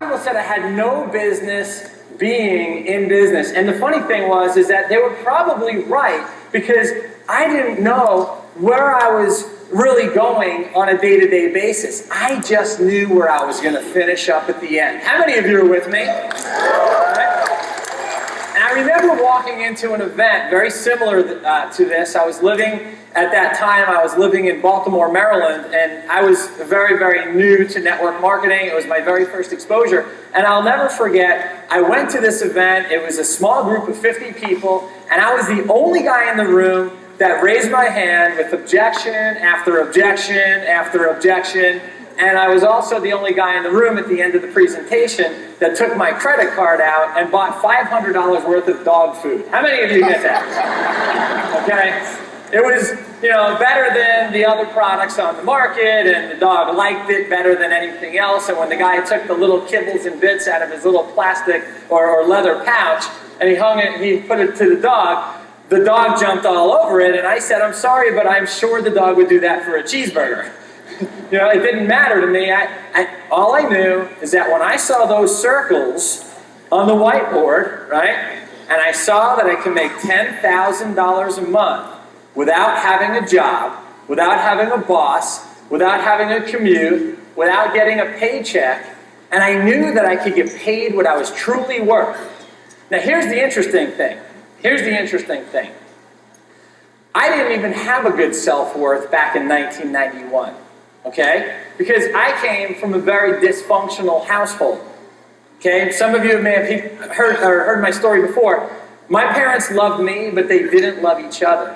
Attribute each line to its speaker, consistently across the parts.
Speaker 1: People said I had no business being in business. And the funny thing was is that they were probably right, because I didn't know where I was really going on a day-to-day basis. I just knew where I was going to finish up at the end. How many of you are with me? Right? And I remember walking into an event very similar to this. At that time, I was living in Baltimore, Maryland, and I was very, very new to network marketing. It was my very first exposure. And I'll never forget, I went to this event. It was a small group of 50 people, and I was the only guy in the room that raised my hand with objection after objection after objection. And I was also the only guy in the room at the end of the presentation that took my credit card out and bought $500 worth of dog food. How many of you get that? Okay? It was, better than the other products on the market, and the dog liked it better than anything else. And when the guy took the little kibbles and bits out of his little plastic or leather pouch, and he put it to the dog jumped all over it, and I said, "I'm sorry, but I'm sure the dog would do that for a cheeseburger." It didn't matter to me. All I knew is that when I saw those circles on the whiteboard, right, and I saw that I could make $10,000 a month without having a job, without having a boss, without having a commute, without getting a paycheck, and I knew that I could get paid what I was truly worth. Now here's the interesting thing. I didn't even have a good self-worth back in 1991, okay? Because I came from a very dysfunctional household, okay? Some of you may have heard my story before. My parents loved me, but they didn't love each other.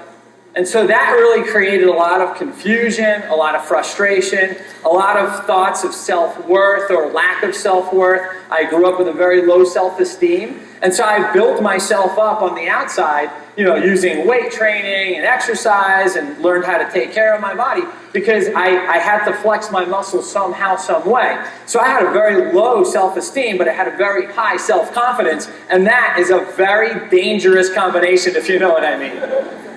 Speaker 1: And so that really created a lot of confusion, a lot of frustration, a lot of thoughts of self-worth or lack of self-worth. I grew up with a very low self-esteem. And so I built myself up on the outside, using weight training and exercise, and learned how to take care of my body because I had to flex my muscles somehow, some way. So I had a very low self-esteem, but I had a very high self-confidence. And that is a very dangerous combination, if you know what I mean.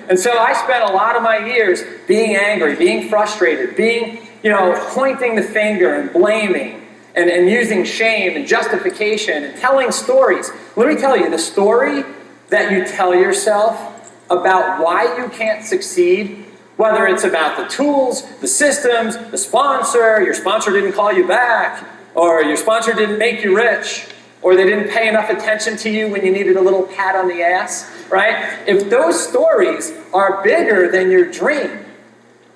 Speaker 1: And so I spent a lot of my years being angry, being frustrated, pointing the finger and blaming, and using shame and justification and telling stories. Let me tell you, the story that you tell yourself about why you can't succeed, whether it's about the tools, the systems, the sponsor, your sponsor didn't call you back, or your sponsor didn't make you rich, or they didn't pay enough attention to you when you needed a little pat on the ass, right? If those stories are bigger than your dream,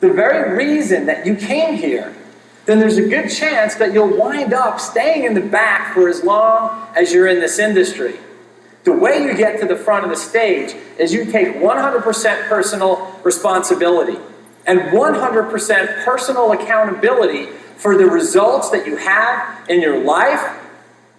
Speaker 1: the very reason that you came here, then there's a good chance that you'll wind up staying in the back for as long as you're in this industry. The way you get to the front of the stage is you take 100% personal responsibility and 100% personal accountability for the results that you have in your life,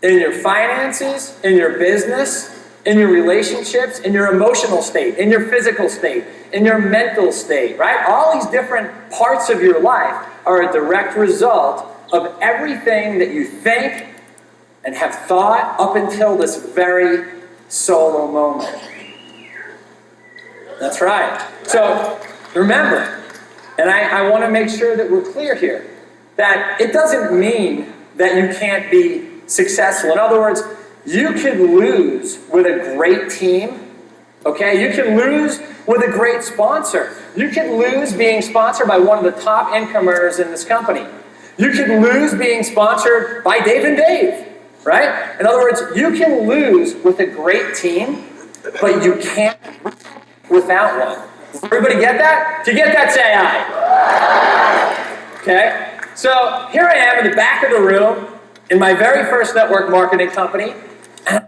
Speaker 1: in your finances, in your business, in your relationships, in your emotional state, in your physical state, in your mental state, right? All these different parts of your life are a direct result of everything that you think and have thought up until this very solo moment. That's right. So remember, and I want to make sure that we're clear here, that it doesn't mean that you can't be successful. In other words, you can lose with a great team, okay? You can lose with a great sponsor. You can lose being sponsored by one of the top income earners in this company. You can lose being sponsored by Dave and Dave, right? In other words, you can lose with a great team, but you can't without one. Does everybody get that? If you get that, say aye. Okay? So here I am in the back of the room in my very first network marketing company, and